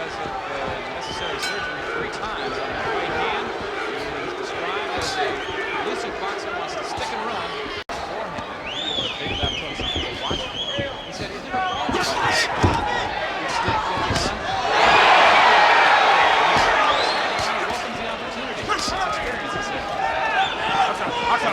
because of necessary surgery 3 times on that right hand. He is described as a elusive boxer who wants to stick and run. Forehand. He big left hook some people watch for. He said he's never thought about it. Stick and run. He welcomes the opportunity. It's experience, he said. Here he is.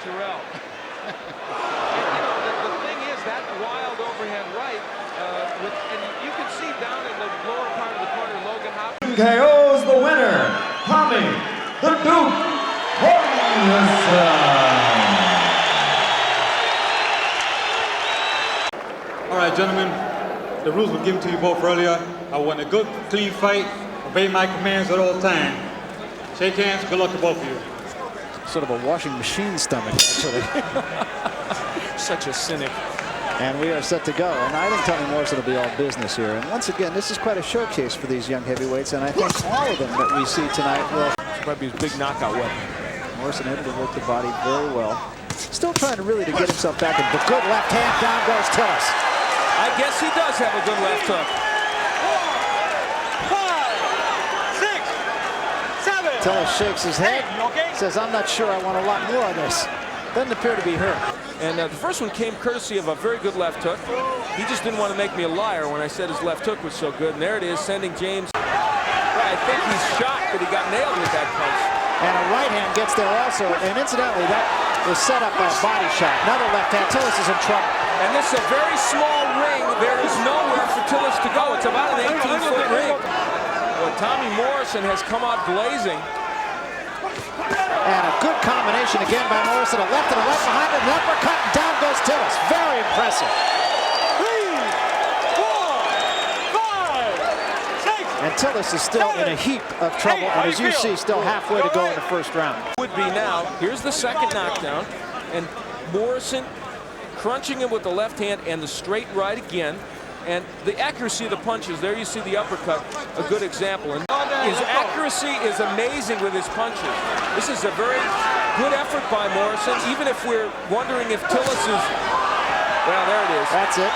Terrell. And, the thing is, that wild overhand right, and you can see down in the lower part of the corner, Logan Hop. KO's the winner, Tommy the Duke Morrison. All right, gentlemen, the rules were given to you both earlier. I want a good, clean fight. Obey my commands at all times. Shake hands. Good luck to both of you. Sort of a washing machine stomach, actually. Such a cynic. And we are set to go. And I think Tommy Morrison will be all business here. And once again, this is quite a showcase for these young heavyweights. And I think all of them that we see tonight will. This might be his big knockout weapon. Morrison able to work the body very well. Still trying to really to get himself back in. But good left hand, down goes Tillis. I guess he does have a good left hook. 4, 5, 6, 7. Tillis shakes his head. Says, I'm not sure I want a lot more of this. Doesn't appear to be hurt. And the first one came courtesy of a very good left hook. He just didn't want to make me a liar when I said his left hook was so good. And there it is, sending James. I think he's shocked that he got nailed with that punch. And a right hand gets there also. And incidentally, that was set up by a body shot. Another left hand. Tillis is in trouble. And this is a very small ring. There is nowhere for Tillis to go. It's about an 18-foot ring. Well, Tommy Morrison has come out blazing. And a good combination again by Morrison. A left and a left behind it. An uppercut, and down goes Tillis. Very impressive. 3, 4, 5, 6. And Tillis is still in a heap of trouble. And as you see, still halfway to go in the first round. Would be now. Here's the second knockdown. And Morrison crunching him with the left hand and the straight right again. And the accuracy of the punches, there you see the uppercut, a good example. And his accuracy is amazing with his punches. This is a very good effort by Morrison, even if we're wondering if Tillis is, well, there it is. That's it.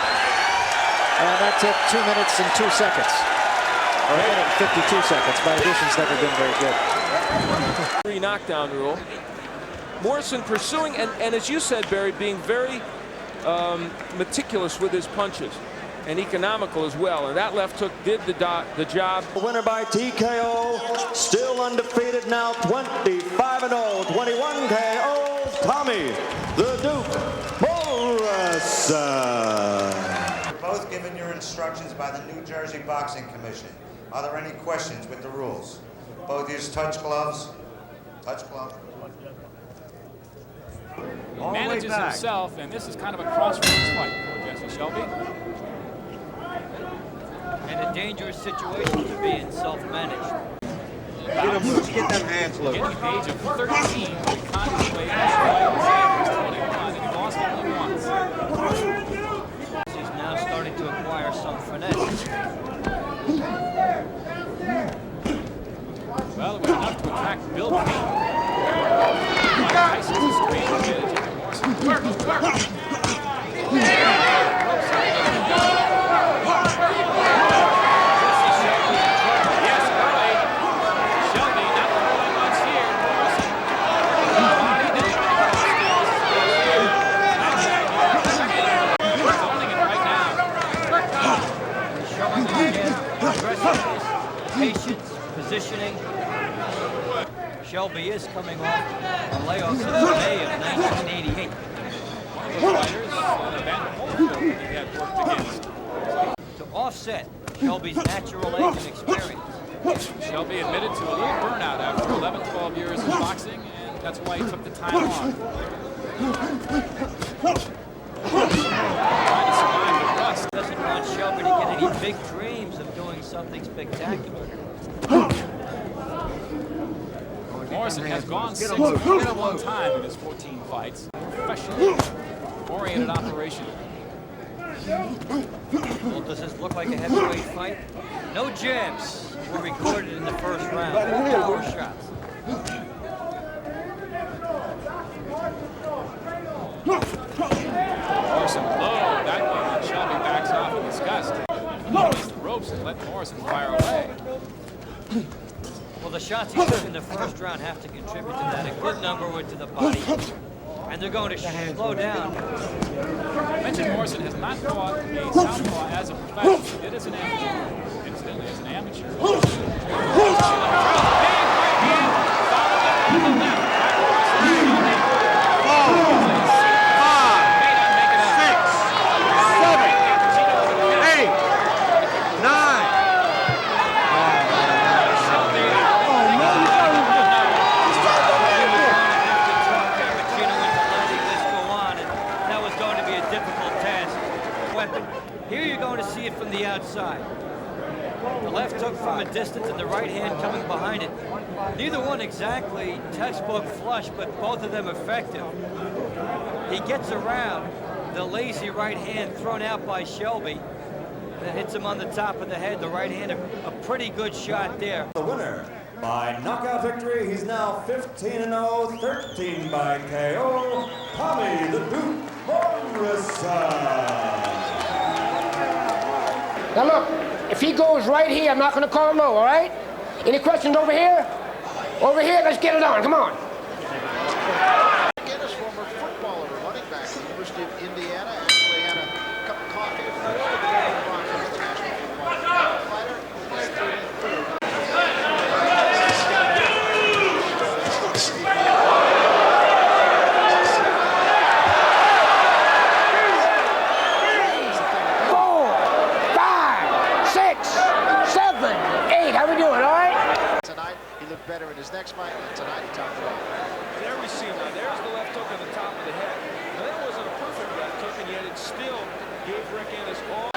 And that took 2 minutes and 2 seconds. Or 52 seconds. My addition's never been very good. 3 knockdown rule. Morrison pursuing, and as you said, Barry, being very meticulous with his punches. And economical as well, and that left hook did the job. Winner by TKO, still undefeated now, 25-0, 21 KOs, Tommy the Duke Morrison. You're both given your instructions by the New Jersey Boxing Commission. Are there any questions with the rules? Both use touch gloves. Touch glove. He manages himself, and this is kind of a crossroads fight for Jesse Shelby. And a dangerous situation to be in, self-managed. Get them loose. Get them hands loose. Getting the age of 13, he contemplated this fight. He was 21, and he lost only once. He's now starting to acquire some finesse. Well, it was enough to attract Bill King. Tyson's a strange advantage over Morrison. Yes, early. Shelby not throwing much here. Morrison. He's owning it right now. Showing again aggressiveness, patience, positioning. Shelby is coming off a layoff since May of 1988. One of those fighters, Van Holyfield, he had worked against. To offset Shelby's natural age and experience. Shelby admitted to a little burnout after 11, 12 years in boxing, and that's why he took the time off. Trying to survive the rust. Doesn't want Shelby to get any big dreams of doing something spectacular. Morrison has gone 6-1 at one time in his 14 fights. Professionally oriented operation. Well, does this look like a heavyweight fight? No jabs were recorded in the first round. Power shots. Morrison low that way, and Shelby backs off in disgust. He hits the ropes and let Morrison fire away. Well, the shots he took in the first round have to contribute to that. A good number went to the body. And they're going to slow down. I mentioned Morrison has not fought a southpaw as a professional. He did as an amateur. Incidentally, as an amateur. Big right hand, followed up with the left. Here you're going to see it from the outside. The left hook from a distance and the right hand coming behind it. Neither one exactly textbook flush, but both of them effective. He gets around the lazy right hand thrown out by Shelby. That hits him on the top of the head. The right hand, a pretty good shot there. The winner by knockout victory, he's now 15-0, 13 by KO, Tommy the Duke Morrison. Now look, if he goes right here, I'm not going to call low, all right? Any questions over here? Over here, let's get it on, come on. Enis, former footballer, running back at the University of Indiana, actually had a cup of coffee before the international football fighter. He's 33rd. Better in his next fight, and tonight he topped it off. There we see now. There's the left hook on the top of the head. Now that wasn't a perfect left hook, and yet it still gave Rick Enis all.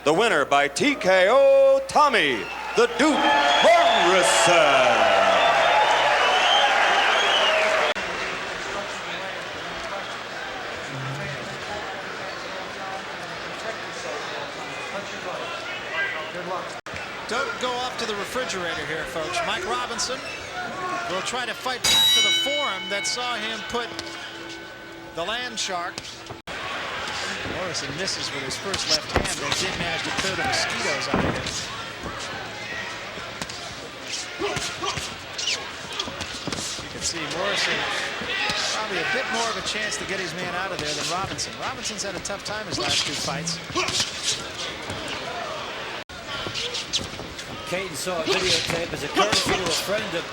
The winner by TKO, Tommy the Duke Morrison. Don't go off to the refrigerator here, folks. Mike Robinson will try to fight back to the forearm that saw him put the land shark. Morrison misses with his first left hand, but did manage to clear the mosquitoes out of him. You can see Morrison probably a bit more of a chance to get his man out of there than Robinson. Robinson's had a tough time his last 2 fights. Caden saw a videotape as a courtesy to a friend of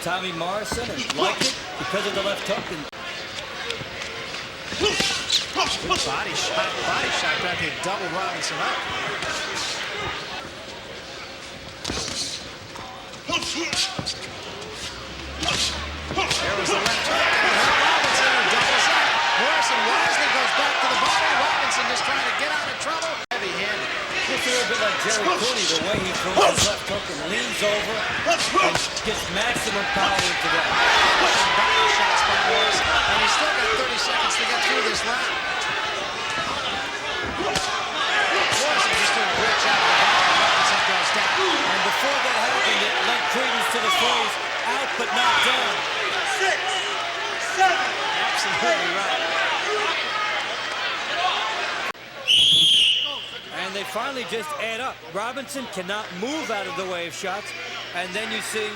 Tommy Morrison and liked it because of the left hook. And good body shot back to double Robinson up. There was the left hook. Robinson doubles up. Morrison wisely goes back to the body. Robinson just trying to get out of trouble. Heavy-handed. Looks a little bit like Jerry Cooney, the way he throws his left hook and leans over and gets maximum power into that. Body shots by Morrison, and he's still got 30 seconds to get through this round. Morrison just doing a great job of the body. Robinson goes down. And before that happened, it lent credence to the phrase, out but not down. 6, 7. Absolutely right. And they finally just add up. Robinson cannot move out of the way of shots. And then you see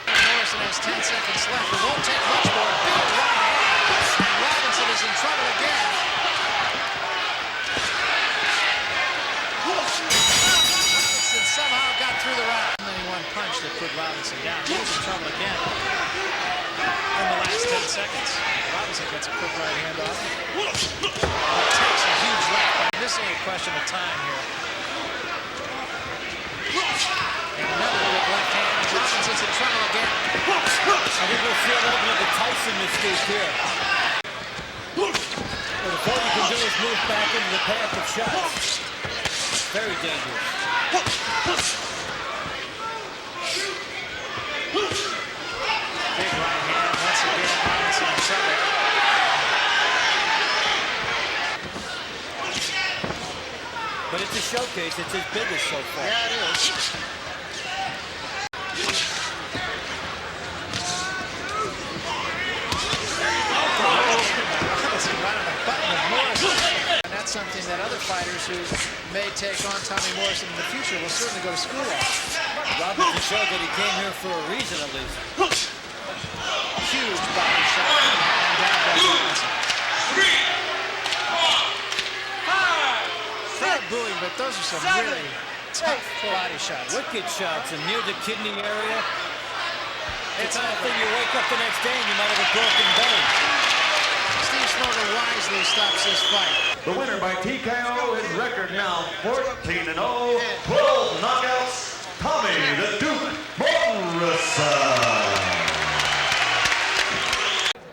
Morrison has 10 seconds left. It won't take much more. Big right hand. And Robinson is in trouble again. Robinson somehow got through the round. And then he one punch that put Robinson down. He was in trouble again in the last 10 seconds. Robinson gets a quick right hand off. He takes a huge left. This ain't a question of time here. And another big left hand. Robinson's in trouble again. I think we'll see a little bit of the Tyson mistake here. But all you can do is move back into the path of shots. Very dangerous. Big right hand. Once again, Robinson in trouble. But it's a showcase. It's his biggest so far. Yeah, it is. Robinson right on the button of Morrison. And that's something that other fighters who may take on Tommy Morrison in the future will certainly go to school on. Robinson showed that he came here for a reason, at least. Huge body shot. And down goes Robinson. 3, 4, 5, 6. Booing, but those are some really tough body shots. Wicked shots and near the kidney area. It's the kind of thing you wake up the next day and you might have a broken bone. Steve Smoker wisely stops this fight. The winner by TKO, his record now 14-0, 12 knockouts, Tommy the Duke Morrison.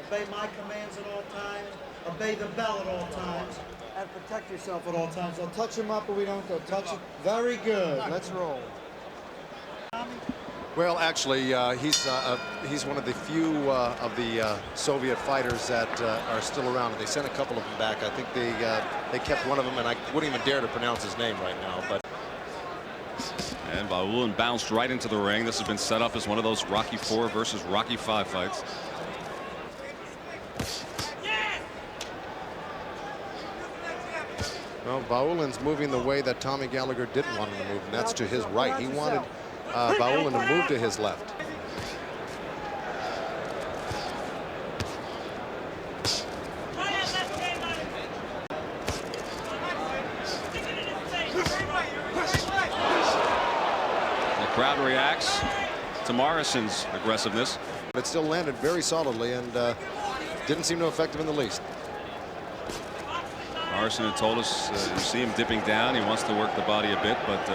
Obey my commands at all times, obey the bell at all times, and protect yourself at all times. Don't touch him up or we don't go. Touch it. Very good. Let's roll. Well, actually, he's one of the few of the Soviet fighters that are still around. They sent a couple of them back. I think they kept one of them, and I wouldn't even dare to pronounce his name right now. But and Vaulin bounced right into the ring. This has been set up as one of those Rocky IV versus Rocky V fights. Well, Vaulin's moving the way that Tommy Gallagher didn't want him to move, and that's to his right. He wanted Vaulin to move to his left. The crowd reacts to Morrison's aggressiveness. It still landed very solidly and didn't seem to affect him in the least. Morrison had told us you see him dipping down. He wants to work the body a bit, but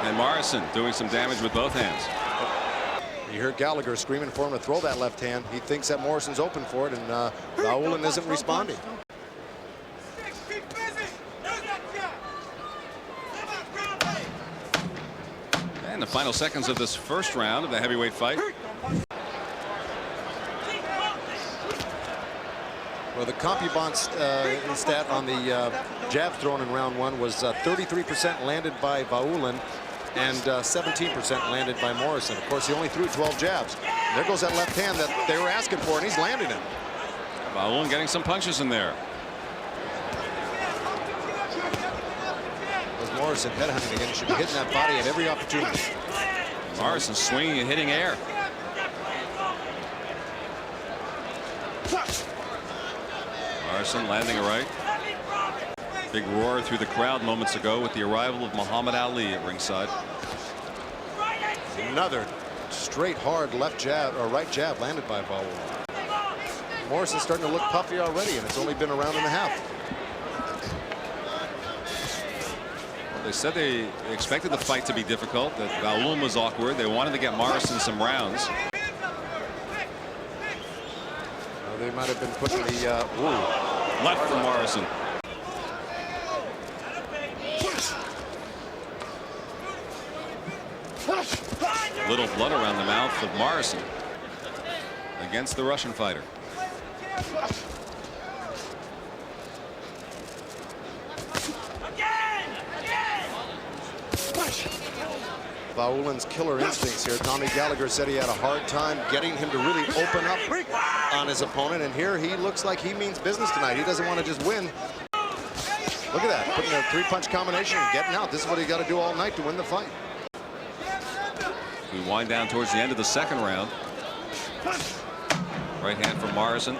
and Morrison doing some damage with both hands. You hear Gallagher screaming for him to throw that left hand. He thinks that Morrison's open for it, and Vaulin isn't responding. And the final seconds of this first round of the heavyweight fight. Well, the CompuBomb stat on the jab thrown in round 1 was 33% landed by Vaulin and 17% landed by Morrison. Of course, he only threw 12 jabs. And there goes that left hand that they were asking for, and he's landing it. Vaulin getting some punches in there. As Morrison headhunting again, he should be hitting that body at every opportunity. Morrison swinging and hitting air. Morrison landing a right. Big roar through the crowd moments ago with the arrival of Muhammad Ali at ringside. Another straight hard left jab or right jab landed by Vaulin. Morrison's starting to look puffy already, and it's only been a round and a half. Well, they said they expected the fight to be difficult, that Vaulin was awkward. They wanted to get Morrison some rounds. They might have been putting the left for Morrison. Little blood around the mouth of Morrison against the Russian fighter. Vaulin's killer instincts here. Tommy Gallagher said he had a hard time getting him to really open up on his opponent, and here he looks like he means business tonight. He doesn't want to just win. Look at that, putting a 3-punch combination and getting out. This is what he got to do all night to win the fight. We wind down towards the end of the second round. Right hand from Morrison.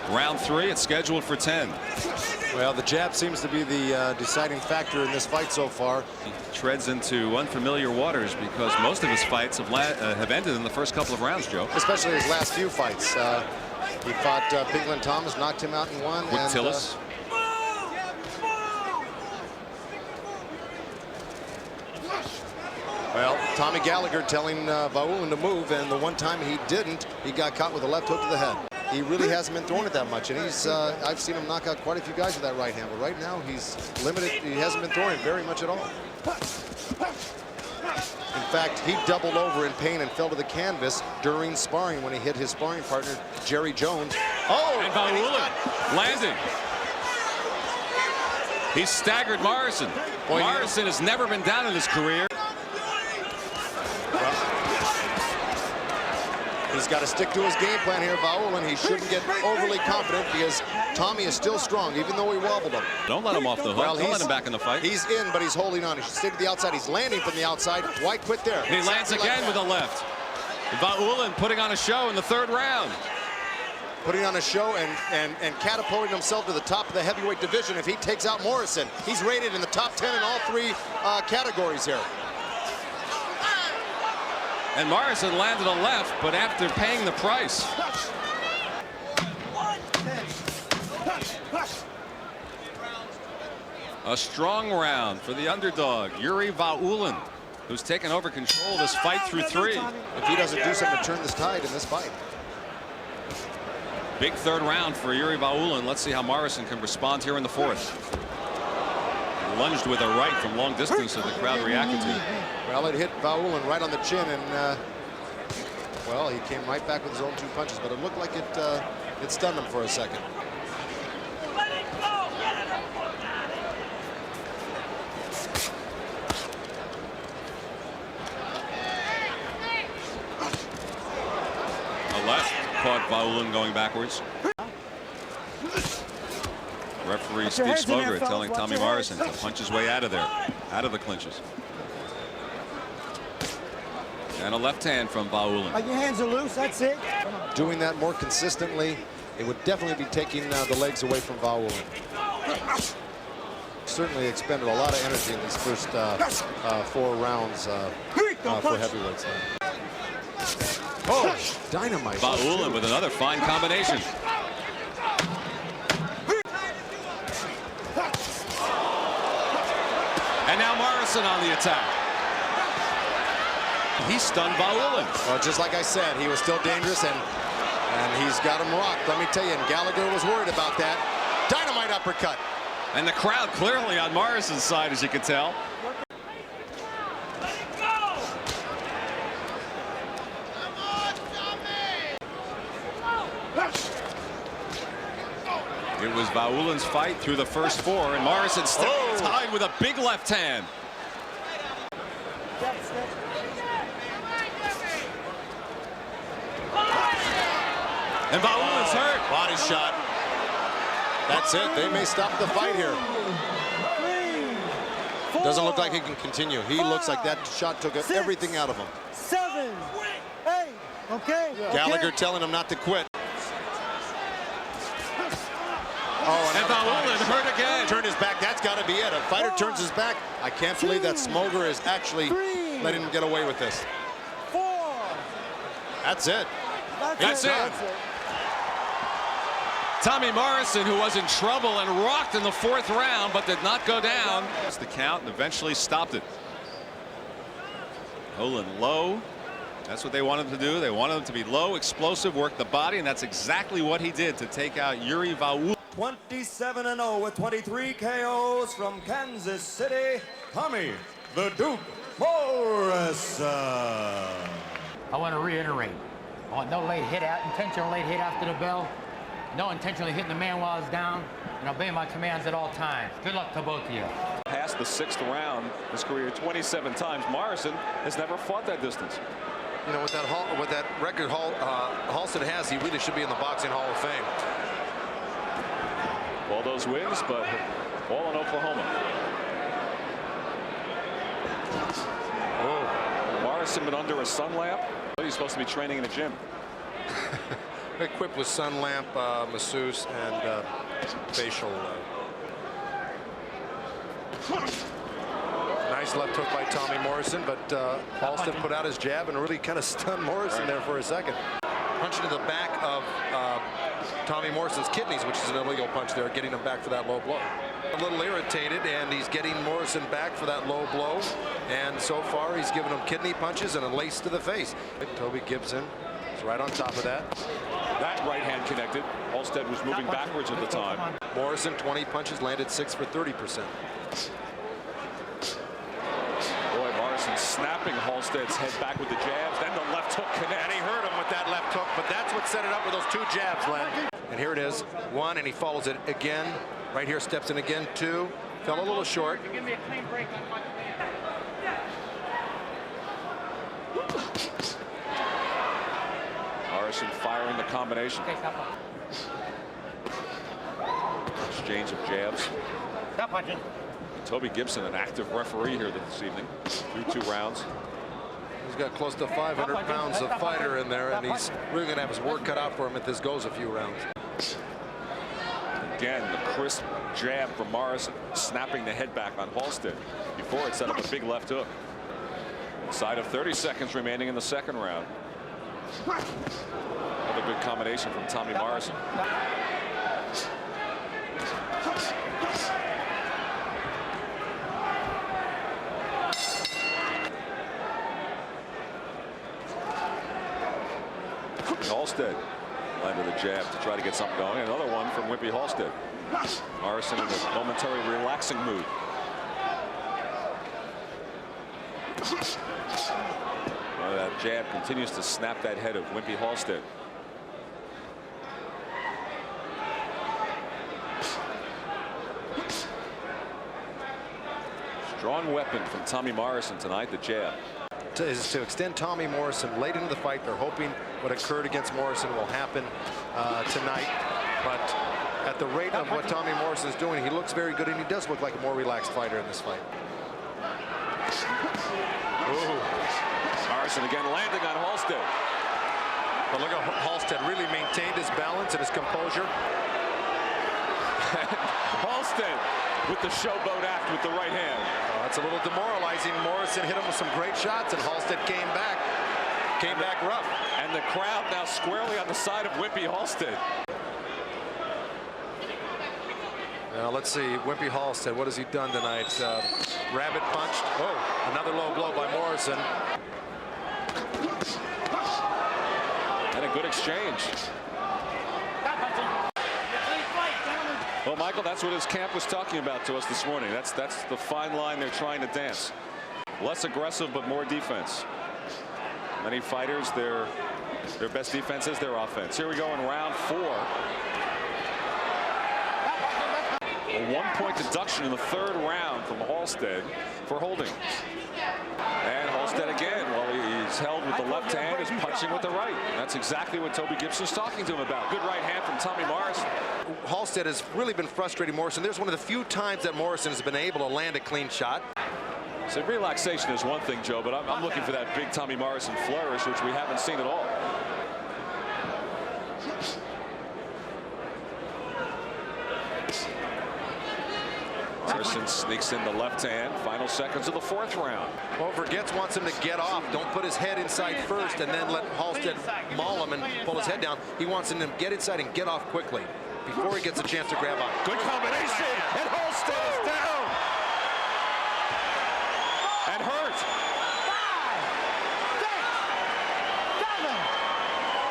Round 3, it's scheduled for 10. Well, the jab seems to be the deciding factor in this fight so far. He treads into unfamiliar waters because most of his fights have ended in the first couple of rounds, Joe. Especially his last few fights. He fought Bigland Thomas, knocked him out in one. With Tillis. Well, Tommy Gallagher telling Vaulin to move, and the one time he didn't, he got caught with a left hook to the head. He really hasn't been throwing it that much, and he's I've seen him knock out quite a few guys with that right hand, but right now he's limited. He hasn't been throwing it very much at all. In fact, he doubled over in pain and fell to the canvas during sparring when he hit his sparring partner, Jerry Jones. Oh, and Vaulin landing. He staggered Morrison. Boy, Morrison has never been down in his career. He's got to stick to his game plan here, Vaulin. He shouldn't get overly confident because Tommy is still strong, even though he wobbled him. Don't let him off the hook. Well, don't let him back in the fight. He's in, but he's holding on. He should stay to the outside. He's landing from the outside. Why quit there? He lands again with a left. Vaulin putting on a show in the third round. Putting on a show and catapulting himself to the top of the heavyweight division. If he takes out Morrison, he's rated in the top 10 in all 3 categories here. And Morrison landed a left, but after paying the price. A strong round for the underdog, Yuri Vaulin, who's taken over control of this fight through 3. If he doesn't do something to turn this tide in this fight. Big third round for Yuri Vaulin. Let's see how Morrison can respond here in the 4th. Lunged with a right from long distance that the crowd reacted to. Well, it hit Vaulin right on the chin, and well, he came right back with his own 2 punches, but it looked like it stunned him for a second. A left caught Vaulin going backwards. Referee Steve Smoger telling Tommy Morrison to punch his way out of there, out of the clinches. And a left hand from Vaulin. Your hands are loose, that's it. Doing that more consistently, it would definitely be taking the legs away from Vaulin. Certainly expended a lot of energy in these first 4 rounds for heavyweights. Oh, dynamite. Vaulin with another fine combination. And now Morrison on the attack. He stunned Vaulin. Well, just like I said, he was still dangerous, and he's got him rocked. Let me tell you, and Gallagher was worried about that. Dynamite uppercut. And the crowd clearly on Morrison's side, as you can tell. It was Vaulin's fight through the first four, and Morrison still tied with a big left hand. And Vaulin's hurt. Body shot. That's it. They may stop the fight here. Doesn't look like he can continue. He looks like that shot took everything out of him. 7, 8. Okay. Gallagher telling him not to quit. Oh, and Vaulin hurt again. Turned his back. That's got to be it. A fighter turns his back. I can't believe that Smoger is actually letting him get away with this. 4. That's it. That's it. Tommy Morrison, who was in trouble and rocked in the fourth round, but did not go down. That's the count, and eventually stopped it. Vaulin low. That's what they wanted to do. They wanted him to be low, explosive, work the body, and that's exactly what he did to take out Yuri Vaulin. 27-0 with 23 KOs from Kansas City, Tommy the Duke Morrison. I want to reiterate. I want no late hit out, intentional late hit after the bell. No intentionally hitting the man while he's down, and obey my commands at all times. Good luck to both of you. Past the 6th round, his career 27 times. Morrison has never fought that distance. You know, with that record Halstead has, he really should be in the Boxing Hall of Fame. All those wins, but all in Oklahoma. Oh, Morrison been under a sun lamp. He's supposed to be training in the gym. Equipped with sun lamp, masseuse, and facial. Nice left hook by Tommy Morrison, but Halstead put out his jab and really kind of stunned Morrison there for a second. Punch into the back of Tommy Morrison's kidneys, which is an illegal punch there, getting him back for that low blow. A little irritated, and he's getting Morrison back for that low blow. And so far, he's given him kidney punches and a lace to the face. Toby Gibson is right on top of that. That right hand connected. Halstead was moving backwards at the time. Morrison, 20 punches, landed 6 for 30%. Boy, Morrison snapping Halstead's head back with the jabs. Then the left hook connects. And he hurt him with that left hook, but that's what set it up with those 2 jabs, Len. And here it is, 1, and he follows it again. Right here, steps in again, 2. Fell a little short. Give me a clean break on my Morrison firing the combination. Exchange of jabs. Stop punching. Toby Gibson, an active referee here this evening, through 2 rounds. He's got close to 500 pounds of fighter in there, and he's really going to have his work cut out for him if this goes a few rounds. Again, the crisp jab from Morrison, snapping the head back on Halstead. Before it set up a big left hook. Inside of 30 seconds remaining in the 2nd round. Another good combination from Tommy Morrison. Halstead landed a jab to try to get something going. Another one from Wimpy Halstead. Morrison in a momentary relaxing mood. Well, that jab continues to snap that head of Wimpy Halstead. Strong weapon from Tommy Morrison tonight, the jab. Is to extend Tommy Morrison late into the fight. They're hoping what occurred against Morrison will happen tonight. But at the rate of what Tommy Morrison is doing, he looks very good, and he does look like a more relaxed fighter in this fight. Ooh. Morrison again landing on Halstead. But look at Halstead really maintained his balance and his composure. Halstead with the showboat act with the right hand. That's a little demoralizing. Morrison hit him with some great shots, and Halstead came back rough. And the crowd now squarely on the side of Wimpy Halstead. Now let's see, Wimpy Halstead, what has he done tonight? Rabbit punched. Oh, another low blow by Morrison. And a good exchange. Well, Michael, that's what his camp was talking about to us this morning. That's the fine line they're trying to dance. Less aggressive, but more defense. Many fighters, their best defense is their offense. Here we go in round 4. A 1-point deduction in the 3rd round from Halstead for holding. And Halstead again, while he's held with the left hand, is punching with the right. That's exactly what Toby Gibson's talking to him about. Good right hand from Tommy Morrison. Halstead has really been frustrating Morrison. There's one of the few times that Morrison has been able to land a clean shot. So relaxation is one thing, Joe, but I'm looking for that big Tommy Morrison flourish, which we haven't seen at all. Morrison sneaks in the left hand. Final seconds of the 4th round. Well, Vergetz wants him to get off. Don't put his head inside first and then let Halstead maul him and pull his head down. He wants him to get inside and get off quickly before he gets a chance to grab on. Good combination, and Halstead is down. And hurt. 5, 6, 7.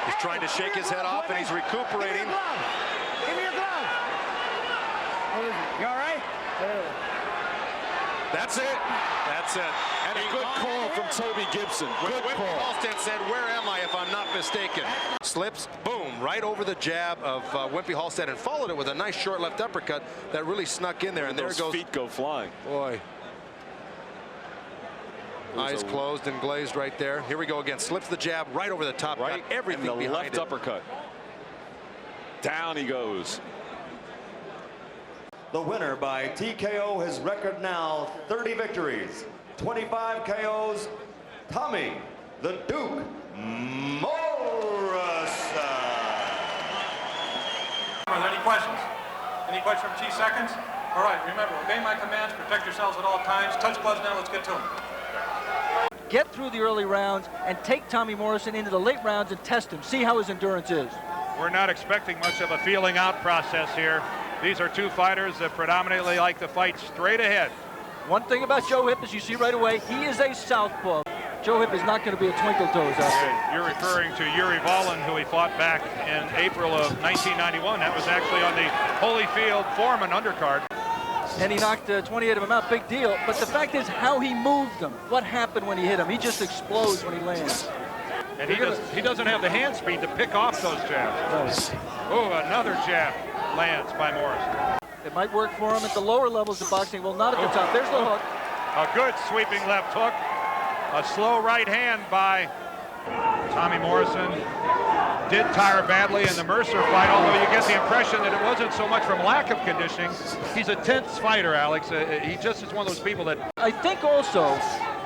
He's trying to shake his head off and he's recuperating. Give me your glove. You all right? That's it. That's it. And a good call from Toby Gibson. Good call. Halstead said, "Where am I if I'm not mistaken?" Slips, boom, right over the jab of Wimpy Halstead and followed it with a nice short left uppercut that really snuck in there. And there those goes. Feet go flying. Boy. Eyes closed and glazed right there. Here we go again. Slips the jab right over the top. Right. Got everything and the behind left it. uppercut. Down he goes. The winner by TKO, his record now 30 victories, 25 KOs, Tommy the Duke Morrison. Are there any questions? Any questions from T seconds? All right, remember, obey my commands, protect yourselves at all times. Touch gloves now, let's get to them. Get through the early rounds and take Tommy Morrison into the late rounds and test him. See how his endurance is. We're not expecting much of a feeling out process here. These are two fighters that predominantly like to fight straight ahead. One thing about Joe Hipp, as you see right away, he is a southpaw. Joe Hipp is not going to be a twinkle toes out there. You're referring to Yuri Vaulin, who he fought back in April of 1991. That was actually on the Holyfield Foreman undercard. And he knocked 28 of them out, big deal. But the fact is how he moved them. What happened when he hit him? He just explodes when he lands. And he doesn't have the hand speed to pick off those jabs. Right. Oh, another jab lands by Morrison. It might work for him at the lower levels of boxing. Well, not at the top. There's the hook. A good sweeping left hook. A slow right hand by Tommy Morrison. Did tire badly in the Mercer fight, although you get the impression that it wasn't so much from lack of conditioning. He's a tense fighter, Alex. He just is one of those people that... I think also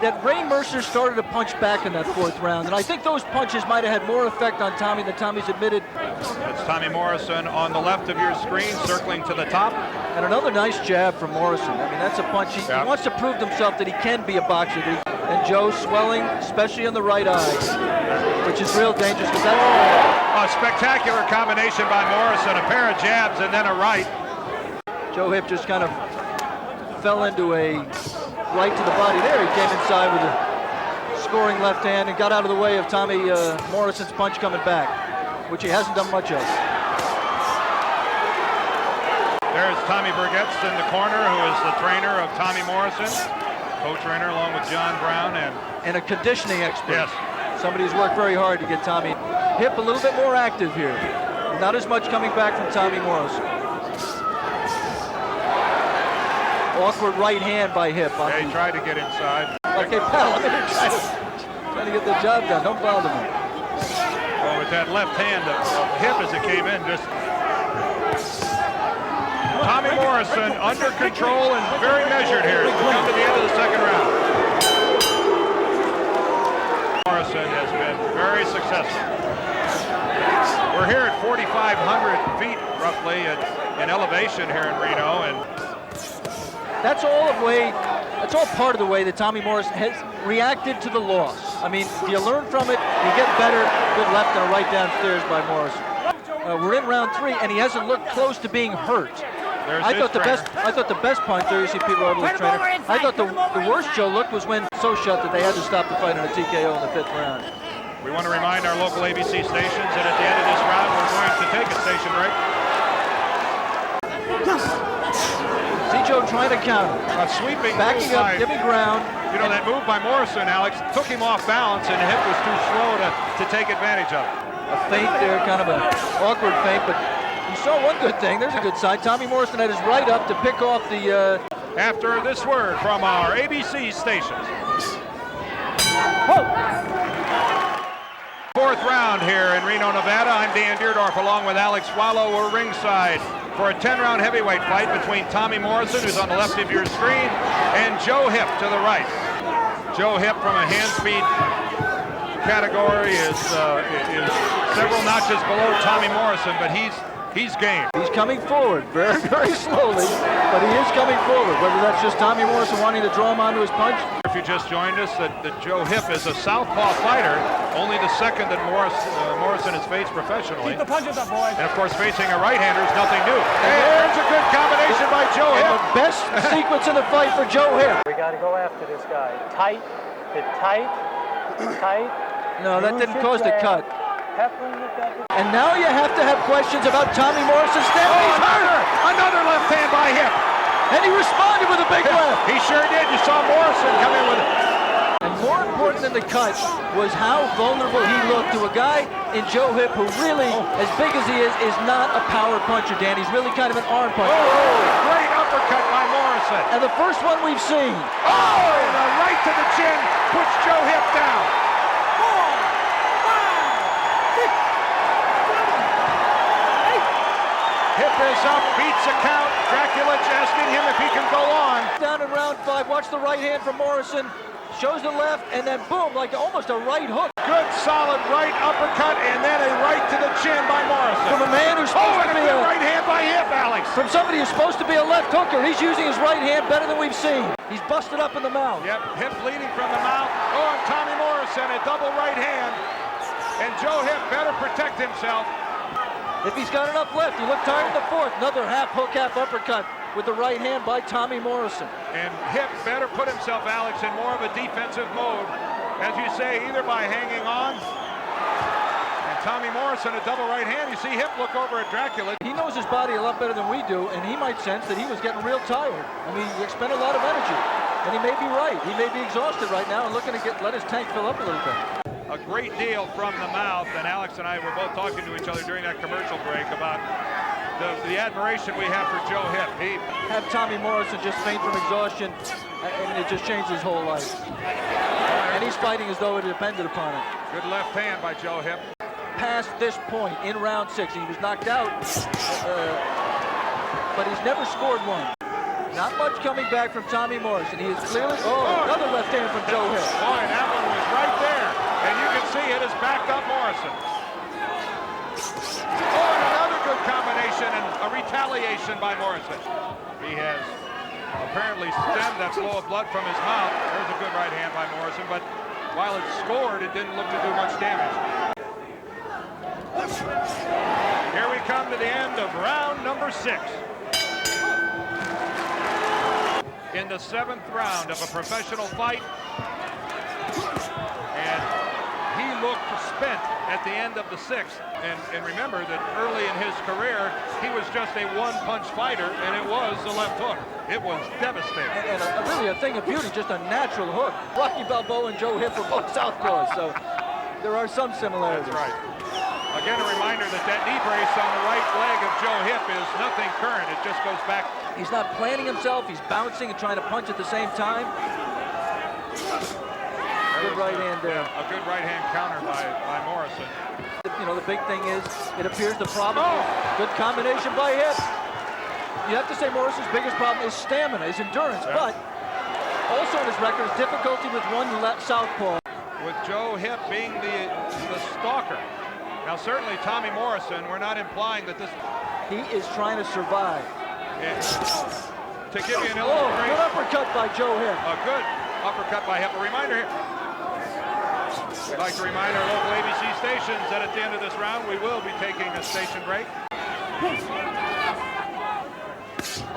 that Ray Mercer started to punch back in that 4th round, and I think those punches might have had more effect on Tommy than Tommy's admitted. It's Tommy Morrison on the left of your screen, circling to the top. And another nice jab from Morrison. I mean, that's a punch. He wants to prove to himself that he can be a boxer. And Joe swelling, especially on the right eye, which is real dangerous. A spectacular combination by Morrison, a pair of jabs and then a right. Joe Hipp just kind of fell into a right to the body there. He came inside with a scoring left hand and got out of the way of Tommy Morrison's punch coming back, which he hasn't done much of. There's Tommy Vergetz in the corner, who is the trainer of Tommy Morrison, co-trainer along with John Brown. And a conditioning expert. Yes. Somebody who's worked very hard to get Tommy Hipp a little bit more active here. Not as much coming back from Tommy Morrison. Awkward right hand by Hipp. Yeah, he tried to get inside. Okay, pal, I'm going to try to get the job done. Don't bother me. Well, with that left hand of Hipp as it came in, just... Tommy Morrison under control and very measured here as we come to the end of the 2nd round. Morrison has been very successful. We're here at 4,500 feet, roughly, in elevation here in Reno, and that's all part of the way that Tommy Morrison has reacted to the loss. I mean, you learn from it, you get better. Good left and a right downstairs by Morrison. We're in round 3, and he hasn't looked close to being hurt. I thought the best puncher, you see people are able to train her. I thought the worst Joe looked was when so shut that they had to stop the fight in a TKO in the 5th round. We want to remind our local ABC stations that at the end of this round, we're going to take a station break. See Joe trying to counter. A sweeping backing up, giving ground. You know, that move by Morrison, Alex, took him off balance, and Hipp was too slow to take advantage of it. A feint there, kind of an awkward feint, but you saw one good thing. There's a good side. Tommy Morrison had his right up to pick off the... After this word from our ABC stations. Fourth round here in Reno, Nevada. I'm Dan Deerdorf along with Alex Wallow. We're ringside for a 10-round heavyweight fight between Tommy Morrison, who's on the left of your screen, and Joe Hipp to the right. Joe Hipp from a hand speed category is several notches below Tommy Morrison, but he's game. He's coming forward very, very slowly, but he is coming forward, whether that's just Tommy Morrison wanting to draw him onto his punch. If you just joined us, that Joe Hipp is a southpaw fighter, only the second that Morrison has faced professionally. Keep the punches up, boys. And of course, facing a right-hander is nothing new. And there's a good combination by Joe Hipp. The best sequence in the fight for Joe Hipp. We got to go after this guy. Tight, hit tight, tight. No, that didn't cause the cut. And now you have to have questions about Tommy Morrison's step. He's hurt! Another left hand by Hipp. And he responded with a big left. He sure did. You saw Morrison come in with it. And more important than the cut was how vulnerable he looked to a guy in Joe Hipp who really, as big as he is not a power puncher, Dan. He's really kind of an arm puncher. Oh, great uppercut by Morrison. And the first one we've seen. Oh, and a right to the chin puts Joe Hipp down. Hipp is up, beats the count. Dracula asking him if he can go on. Down in round 5, watch the right hand from Morrison. Shows the left, and then boom, like almost a right hook. Good, solid right uppercut, and then a right to the chin by Morrison. From a man who's supposed to be a right hand by Hipp, Alex. From somebody who's supposed to be a left hooker. He's using his right hand better than we've seen. He's busted up in the mouth. Yep, Hipp bleeding from the mouth. Oh, and Tommy Morrison, a double right hand. And Joe Hipp better protect himself. If he's got enough left, he looked tired in the 4th. Another half hook, half uppercut with the right hand by Tommy Morrison. And Hipp better put himself, Alex, in more of a defensive mode, as you say, either by hanging on. And Tommy Morrison, a double right hand. You see Hipp look over at Dracula. He knows his body a lot better than we do, and he might sense that he was getting real tired. I mean, he expended a lot of energy, and he may be right. He may be exhausted right now and looking to let his tank fill up a little bit. A great deal from the mouth, and Alex and I were both talking to each other during that commercial break about the admiration we have for Joe Hipp. He had Tommy Morrison just faint from exhaustion, and it just changed his whole life. And he's fighting as though it depended upon it. Good left hand by Joe Hipp. Past this point in round 6, he was knocked out, but he's never scored one. Not much coming back from Tommy Morrison. He is clearly, another left hand from Joe Hipp. Boy, that one was right there. And you can see it has backed up Morrison. Oh, and another good combination and a retaliation by Morrison. He has apparently stemmed that flow of blood from his mouth. There's a good right hand by Morrison, but while it scored, it didn't look to do much damage. Here we come to the end of round number 6. In the 7th round of a professional fight. And he looked spent at the end of the 6th. And remember that early in his career, he was just a one-punch fighter, and it was the left hook. It was devastating. And really a thing of beauty, just a natural hook. Rocky Balboa and Joe Hipp were both southpaws, so there are some similarities. That's right. Again, a reminder that knee brace on the right leg of Joe Hipp is nothing current. It just goes back. He's not planning himself. He's bouncing and trying to punch at the same time. Good right hand there. A good right hand counter by Morrison. You know, the big thing is, it appears the problem. Good combination by Hipp. You have to say Morrison's biggest problem is stamina, his endurance, but also in his record is difficulty with one southpaw. With Joe Hipp being the stalker. Now, certainly Tommy Morrison, we're not implying that this... He is trying to survive. Yeah. To give you an illustration... good uppercut by Joe Hipp. A good uppercut by Hipp. A reminder here. We'd like to remind our local ABC stations that at the end of this round, we will be taking a station break.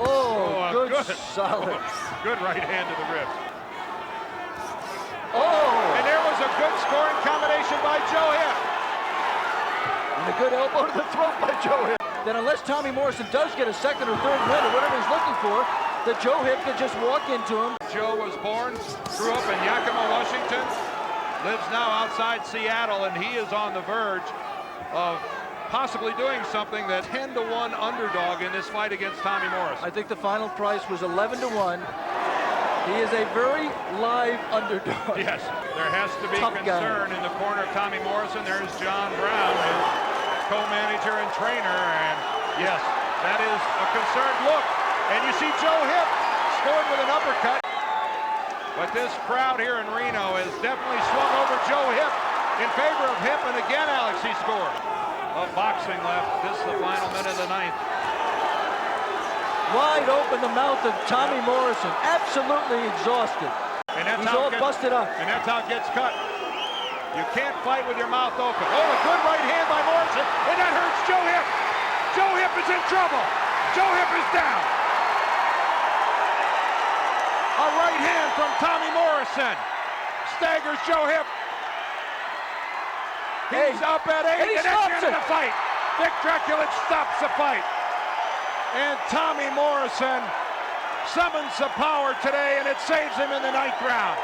Oh, good solid. Good right hand to the ribs. Oh! And there was a good scoring combination by Joe Hipp. And a good elbow to the throat by Joe Hipp. Then unless Tommy Morrison does get a second or third win or whatever he's looking for, that Joe Hipp could just walk into him. Joe was born, grew up in Yakima, Washington, lives now outside Seattle, and he is on the verge of possibly doing something that 10-1 underdog in this fight against Tommy Morrison. I think the final price was 11-1. He is a very live underdog. Yes, there has to be concern in the corner of Tommy Morrison. There's John Brown, his co-manager and trainer, and yes, that is a concerned look. And you see Joe Hipp scored with an uppercut. But this crowd here in Reno has definitely swung over Joe Hipp in favor of Hipp, and again, Alex, he scored. Of boxing left. This is the final minute of the ninth. Wide open the mouth of Tommy Morrison, absolutely exhausted. And that's He's how all busted up. And that's how it gets cut. You can't fight with your mouth open. Oh, a good right hand by Morrison, and that hurts Joe Hipp. Joe Hipp is in trouble. Joe Hipp is down. A right hand from Tommy Morrison staggers Joe Hipp. He's up at 8, and that's the end of the fight. Vic Draculich stops the fight. And Tommy Morrison summons the power today, and it saves him in the 9th round.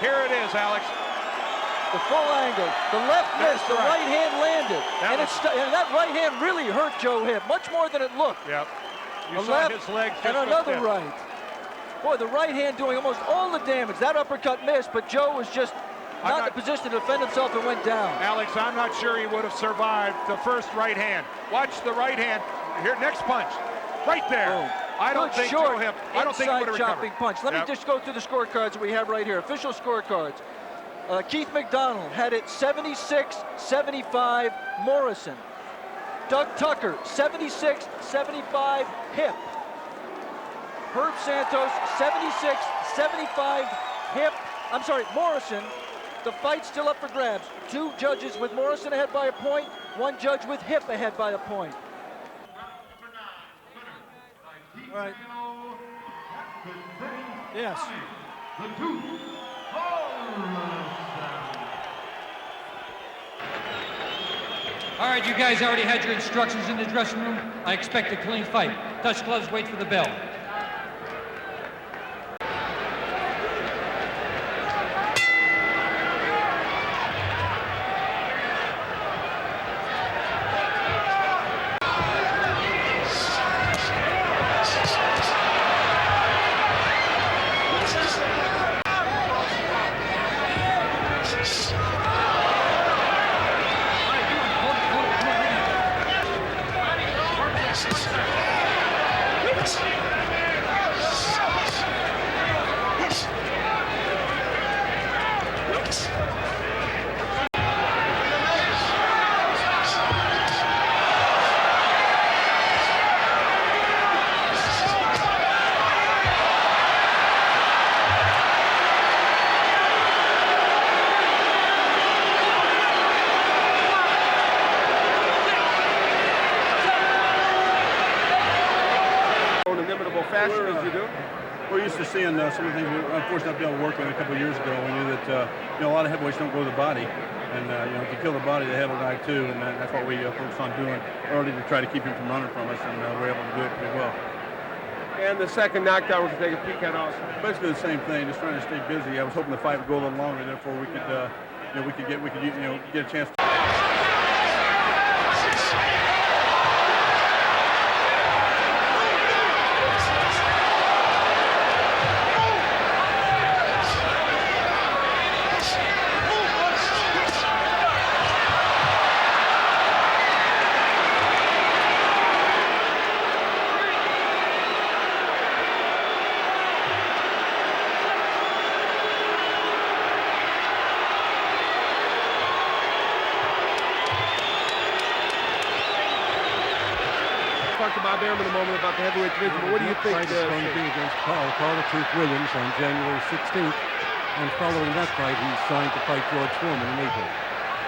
Here it is, Alex. The full angle. The left missed. The right hand landed. And that right hand really hurt Joe Hipp, much more than it looked. Yep. You The saw left his legs just and another stiff. right. Boy, the right hand doing almost all the damage. That uppercut missed, but Joe was just not in a position to defend himself and went down. Alex, I'm not sure he would have survived the first right hand. Watch the right hand. Here, next punch. Right there. Boom. I don't Good think short Joe Hipp, I don't think he would have chopping recovered. punch. Let me just go through the scorecards that we have right here. Official scorecards. Keith McDonald had it 76-75 Morrison. Doug Tucker, 76-75 Hipp. Herb Santos, 76-75 Hipp. I'm sorry, Morrison. The fight's still up for grabs. 2 judges with Morrison ahead by a point, 1 judge with Hipp ahead by a point. All right. Yes. All right, you guys already had your instructions in the dressing room. I expect a clean fight. Touch gloves, wait for the bell. Fashion as you do? We're used to seeing some of the things we were unfortunately not be able to work with a couple of years ago. We knew that a lot of heavyweights don't go to the body, and if you kill the body, they have a guy too, and that's what we focused on doing early to try to keep him from running from us, and we're able to do it pretty well. And the second knockdown, we can take a peek at also. Basically the same thing, just trying to stay busy. I was hoping the fight would go a little longer, therefore we could get a chance. Bob Airman a moment about the heavyweight division, but what do you think? Fight is going to be against Carl the Truth Williams on January 16th, and following that fight, he signed to fight George Foreman in April.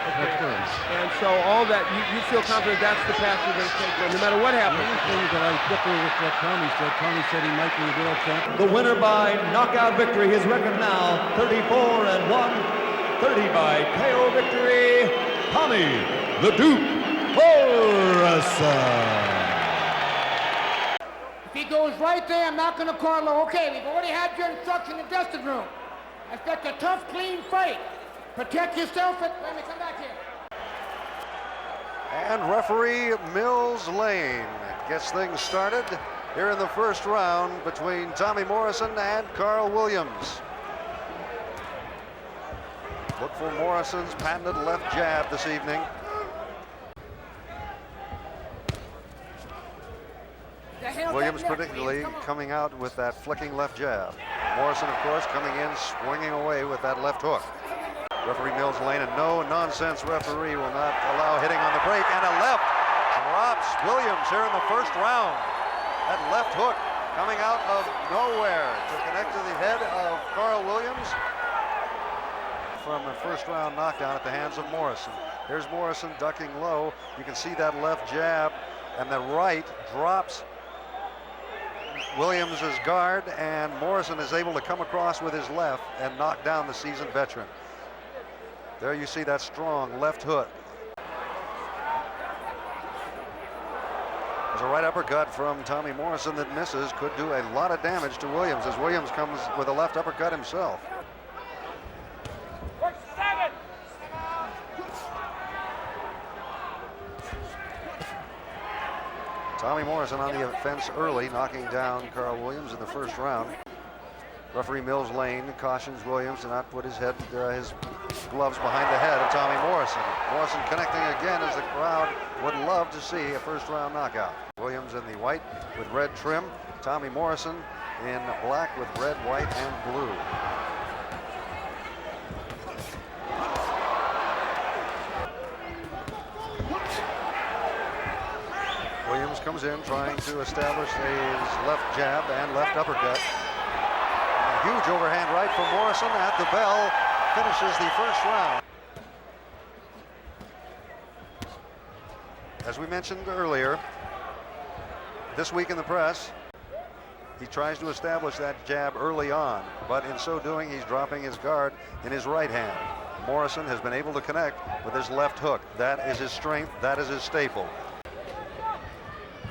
That's correct. And so all that, you feel confident that's the path you're going to take, no matter what happens. The only thing that I differ with what Tommy said he might be the world champion. The winner by knockout victory, his record now 34-1, 30 by KO victory, Tommy the Duke Morrison. If he goes right there, I'm not going to call low. Okay, we've already had your instruction in the dressing room. Expect a tough, clean fight. Protect yourself. Let me come back here. And referee Mills Lane gets things started here in the first round between Tommy Morrison and Carl Williams. Look for Morrison's patented left jab this evening. Williams particularly coming out with that flicking left jab. Morrison, of course, coming in, swinging away with that left hook. Referee Mills Lane, a no-nonsense referee, will not allow hitting on the break, and a left drops Williams here in the first round. That left hook coming out of nowhere to connect to the head of Carl Williams from a first-round knockdown at the hands of Morrison. Here's Morrison ducking low. You can see that left jab, and the right drops Williams' guard, and Morrison is able to come across with his left and knock down the seasoned veteran. There you see that strong left hook. There's a right uppercut from Tommy Morrison that misses. Could do a lot of damage to Williams as Williams comes with a left uppercut himself. Tommy Morrison on the offense early, knocking down Carl Williams in the first round. Referee Mills Lane cautions Williams to not put his gloves behind the head of Tommy Morrison. Morrison connecting again as the crowd would love to see a first-round knockout. Williams in the white with red trim. Tommy Morrison in black with red, white, and blue. Williams comes in trying to establish his left jab and left uppercut. A huge overhand right from Morrison at the bell finishes the first round. As we mentioned earlier, this week in the press, he tries to establish that jab early on, but in so doing, he's dropping his guard in his right hand. Morrison has been able to connect with his left hook. That is his strength, that is his staple.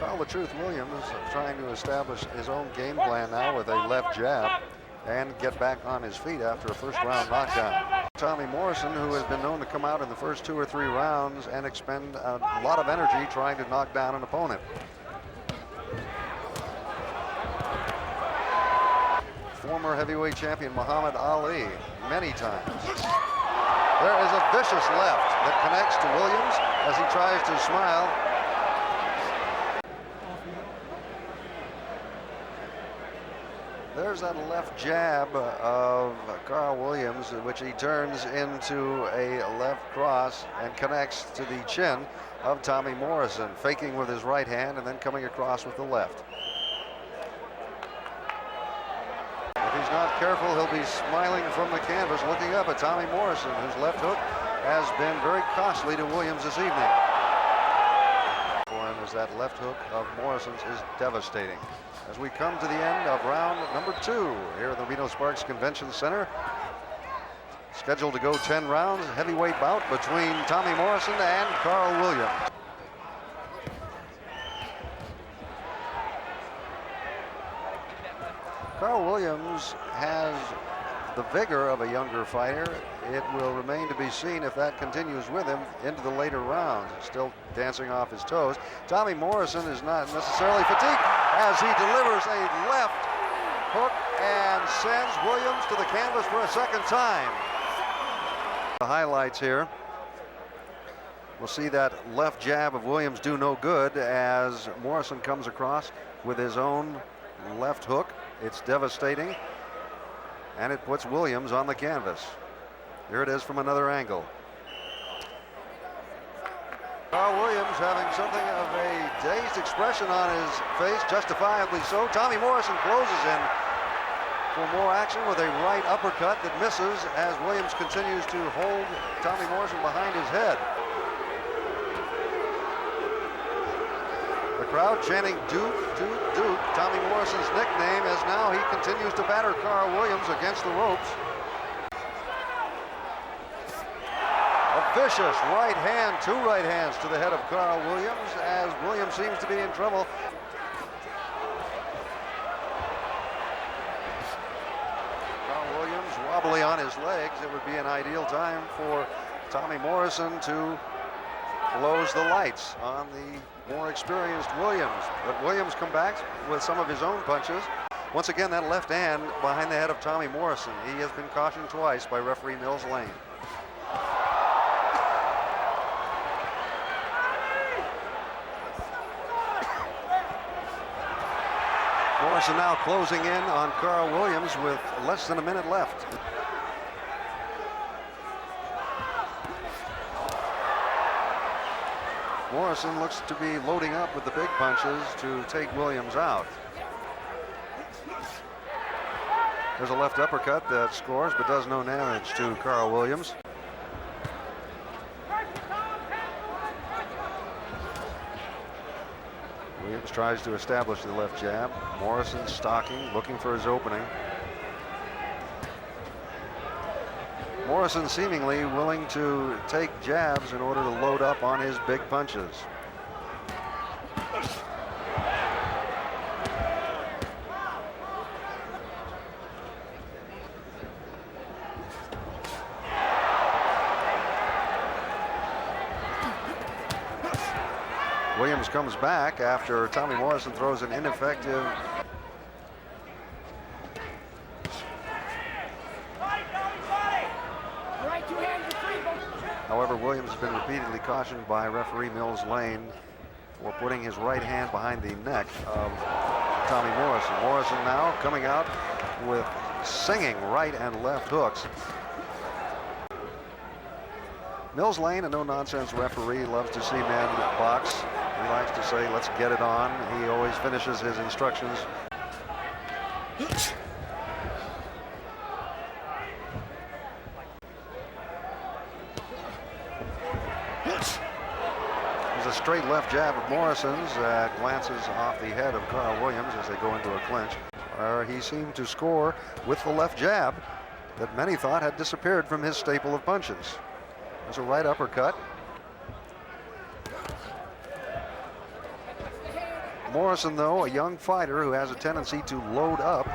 Carl the Truth Williams is trying to establish his own game plan now with a left jab and get back on his feet after a first-round knockdown. Tommy Morrison, who has been known to come out in the first 2 or 3 rounds and expend a lot of energy trying to knock down an opponent. Former heavyweight champion Muhammad Ali, many times. There is a vicious left that connects to Williams as he tries to smile. There's that left jab of Carl Williams, which he turns into a left cross and connects to the chin of Tommy Morrison, faking with his right hand and then coming across with the left. If he's not careful, he'll be smiling from the canvas, looking up at Tommy Morrison, whose left hook has been very costly to Williams this evening. For him, as that left hook of Morrison's is devastating. As we come to the end of round number 2 here at the Reno Sparks Convention Center. Scheduled to go 10 rounds, heavyweight bout between Tommy Morrison and Carl Williams. Carl Williams has the vigor of a younger fighter. It will remain to be seen if that continues with him into the later rounds. Still dancing off his toes. Tommy Morrison is not necessarily fatigued as he delivers a left hook and sends Williams to the canvas for a second time. The highlights here. We'll see that left jab of Williams do no good as Morrison comes across with his own left hook. It's devastating, and it puts Williams on the canvas. Here it is from another angle. Carl Williams having something of a dazed expression on his face, justifiably so. Tommy Morrison closes in for more action with a right uppercut that misses as Williams continues to hold Tommy Morrison behind his head. The crowd chanting Duke, Duke, Duke, Tommy Morrison's nickname, as now he continues to batter Carl Williams against the ropes. A vicious right hand, two right hands to the head of Carl Williams as Williams seems to be in trouble. Carl Williams wobbly on his legs. It would be an ideal time for Tommy Morrison to close the lights on the more experienced Williams. But Williams come back with some of his own punches. Once again, that left hand behind the head of Tommy Morrison. He has been cautioned twice by referee Mills Lane. Morrison now closing in on Carl Williams with less than a minute left. Morrison looks to be loading up with the big punches to take Williams out. There's a left uppercut that scores but does no damage to Carl Williams. Williams tries to establish the left jab. Morrison stalking, looking for his opening. Morrison seemingly willing to take jabs in order to load up on his big punches. Williams comes back after Tommy Morrison throws an ineffective However, Williams has been repeatedly cautioned by referee Mills Lane for putting his right hand behind the neck of Tommy Morrison. Morrison now coming out with singing right and left hooks. Mills Lane, a no-nonsense referee, loves to see men box. He likes to say, let's get it on. He always finishes his instructions. There's a straight left jab of Morrison's that glances off the head of Carl Williams as they go into a clinch. He seemed to score with the left jab that many thought had disappeared from his staple of punches. There's a right uppercut. Morrison, though, a young fighter who has a tendency to load up.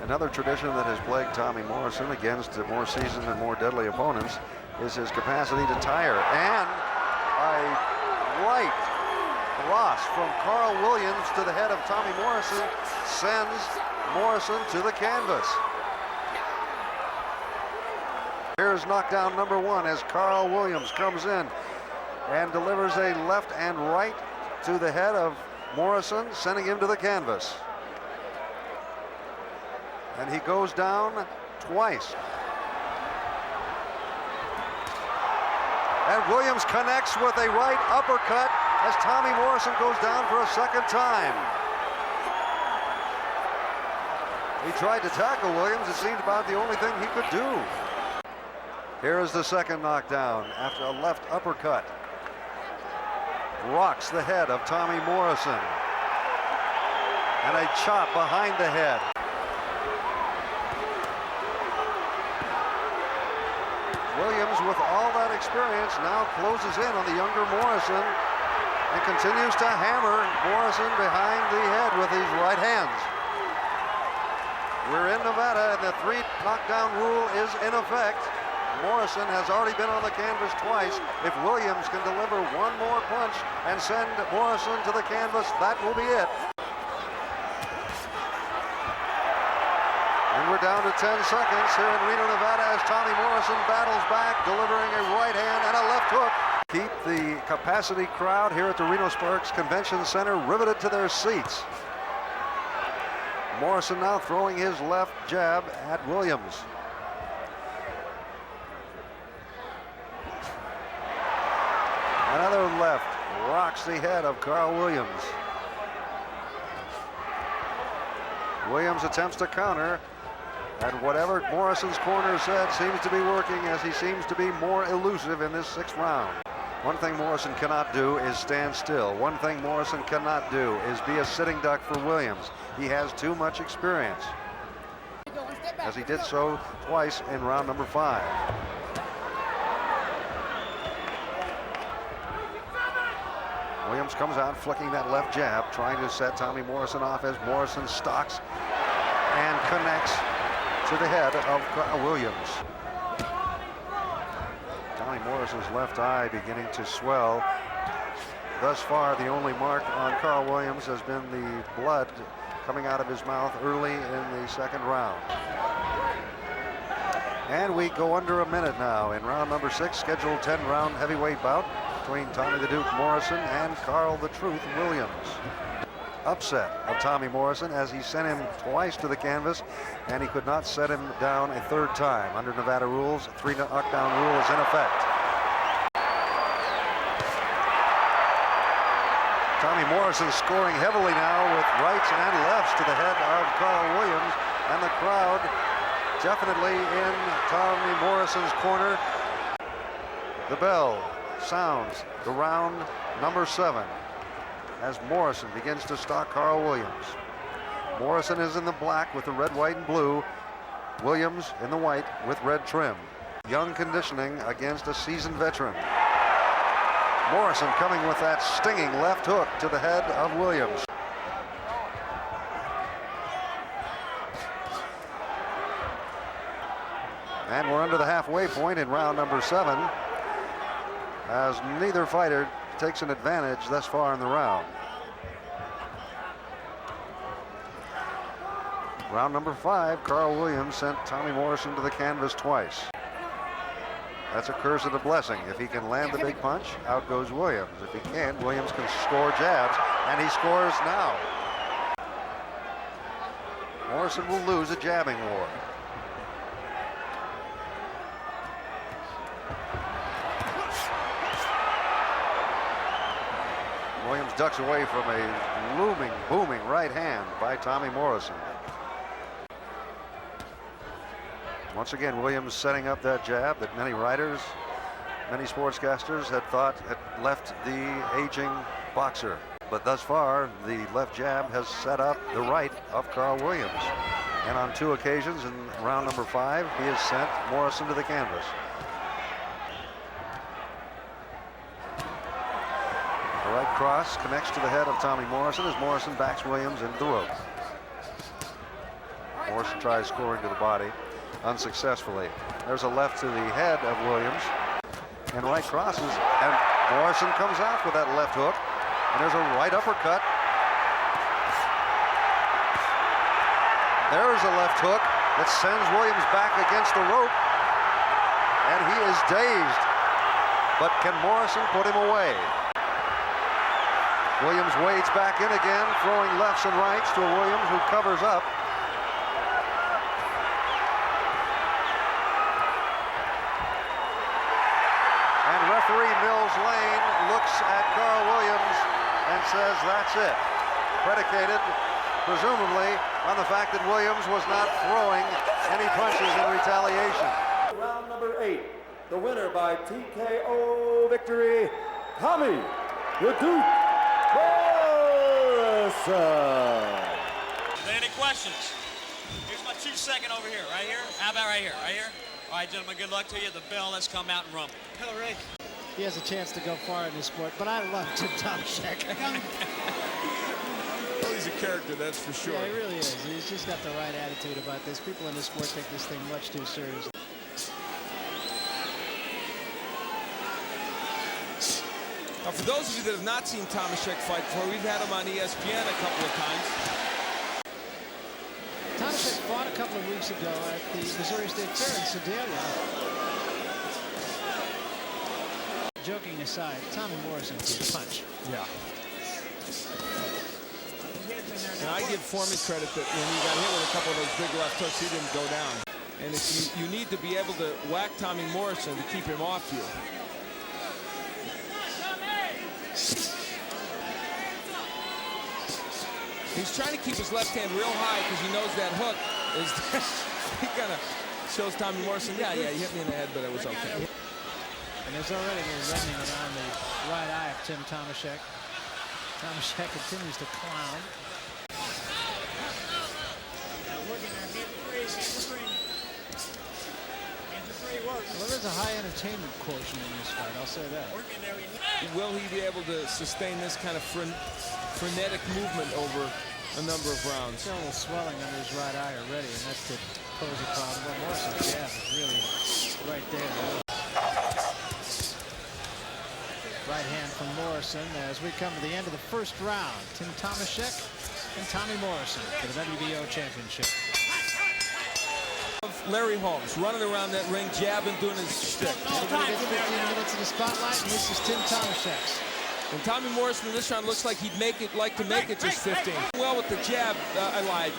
Another tradition that has plagued Tommy Morrison against more seasoned and more deadly opponents is his capacity to tire. And a right cross from Carl Williams to the head of Tommy Morrison sends Morrison to the canvas. Here's knockdown number one as Carl Williams comes in and delivers a left and right to the head of Morrison, sending him to the canvas. And he goes down twice. And Williams connects with a right uppercut as Tommy Morrison goes down for a second time. He tried to tackle Williams. It seemed about the only thing he could do. Here is the second knockdown after a left uppercut. Rocks the head of Tommy Morrison. And a chop behind the head. Williams, with all that experience, now closes in on the younger Morrison and continues to hammer Morrison behind the head with his right hands. We're in Nevada and the 3 knockdown rule is in effect. Morrison has already been on the canvas twice. If Williams can deliver one more punch and send Morrison to the canvas, that will be it. And we're down to 10 seconds here in Reno, Nevada as Tommy Morrison battles back, delivering a right hand and a left hook. Keep the capacity crowd here at the Reno Sparks Convention Center riveted to their seats. Morrison now throwing his left jab at Williams. Another left rocks the head of Carl Williams. Williams attempts to counter, and whatever Morrison's corner said seems to be working, as he seems to be more elusive in this 6th round. One thing Morrison cannot do is stand still. One thing Morrison cannot do is be a sitting duck for Williams. He has too much experience, as he did so twice in round number 5. Williams comes out flicking that left jab, trying to set Tommy Morrison off as Morrison stalks and connects to the head of Carl Williams. Tommy Morrison's left eye beginning to swell. Thus far, the only mark on Carl Williams has been the blood coming out of his mouth early in the 2nd round. And we go under a minute now in round number 6, scheduled 10-round heavyweight bout between Tommy the Duke Morrison and Carl the Truth Williams. Upset of Tommy Morrison, as he sent him twice to the canvas, and he could not set him down a 3rd time. Under Nevada rules, 3 knockdown rule is in effect. Tommy Morrison scoring heavily now with rights and lefts to the head of Carl Williams, and the crowd definitely in Tommy Morrison's corner. The bell sounds the round number 7 as Morrison begins to stalk Carl Williams. Morrison is in the black with the red, white, and blue. Williams in the white with red trim. Young conditioning against a seasoned veteran. Morrison coming with that stinging left hook to the head of Williams. And we're under the halfway point in round number 7, as neither fighter takes an advantage thus far in the round. Round number 5, Carl Williams sent Tommy Morrison to the canvas twice. That's a curse and a blessing. If he can land the big punch, out goes Williams. If he can't, Williams can score jabs, and he scores now. Morrison will lose a jabbing war. Williams ducks away from a looming, booming right hand by Tommy Morrison. Once again, Williams setting up that jab that many writers, many sportscasters had thought had left the aging boxer. But thus far, the left jab has set up the right of Carl Williams. And on 2 occasions in round number 5, he has sent Morrison to the canvas. The right cross connects to the head of Tommy Morrison as Morrison backs Williams into the rope. Morrison tries scoring to the body unsuccessfully. There's a left to the head of Williams, and right crosses, and Morrison comes out with that left hook, and there's a right uppercut. There's a left hook that sends Williams back against the rope, and he is dazed. But can Morrison put him away? Williams wades back in again, throwing lefts and rights to a Williams who covers up. And referee Mills Lane looks at Carl Williams and says that's it. Predicated, presumably, on the fact that Williams was not throwing any punches in retaliation. Round number 8, the winner by TKO victory, Tommy the Duke Morrison. Any questions? Here's my 2-second over here, right here. How about right here, right here? All right, gentlemen, good luck to you. The bell, let's come out and rumble. Hello, Ray. He has a chance to go far in this sport, but I love Tomashek. Well, he's a character, that's for sure. Yeah, he really is. He's just got the right attitude about this. People in this sport take this thing much too seriously. Now, for those of you that have not seen Tomashek fight before, we've had him on ESPN a couple of times. Tomashek fought a couple of weeks ago at the Missouri State Fair in Sedalia. Joking aside, Tommy Morrison can punch. Yeah. And I give Foreman credit that when he got hit with a couple of those big left hooks, he didn't go down. And if you need to be able to whack Tommy Morrison to keep him off you. He's trying to keep his left hand real high because he knows that hook is. He kind of shows Tommy Morrison, yeah, he hit me in the head, but it was okay. And there's already a little reddening around the right eye of Tim Tomashek. Tomashek continues to clown. Well, there's a high entertainment quotient in this fight, I'll say that. Will he be able to sustain this kind of frenetic movement over a number of rounds? Still a little swelling under his right eye already, and that's to pose a problem. Well, Morrison's jab is really right there. Right hand from Morrison as we come to the end of the first round. Tim Tomashek and Tommy Morrison for the WBO championship. Larry Holmes running around that ring, jabbing, doing his shtick. Everybody gets 15 minutes in the spotlight, and this is Tim Tomashek's. And Tommy Morrison in this round looks like he'd like to make it just 15. Well, with the jab, I lied.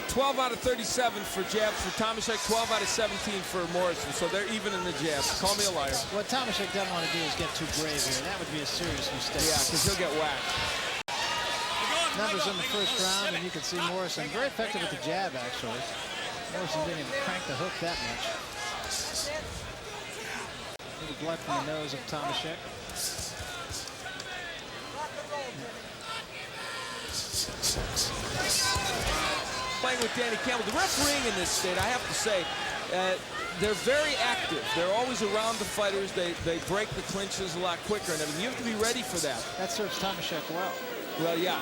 12 out of 37 for jabs for Tomashek, 12 out of 17 for Morrison. So they're even in the jabs. Call me a liar. What Tomashek doesn't want to do is get too brave here. That would be a serious mistake. Yeah, because he'll get whacked. Numbers in the first round, and you can see Morrison very effective with the jab, actually. Morrison didn't even crank the hook that much. A little blood from the nose of Tomashek. Playing with Danny Campbell. The refereeing in this state, I have to say, they're very active. They're always around the fighters. They break the clinches a lot quicker and everything. You have to be ready for that. That serves Tomashek well. Well, yeah.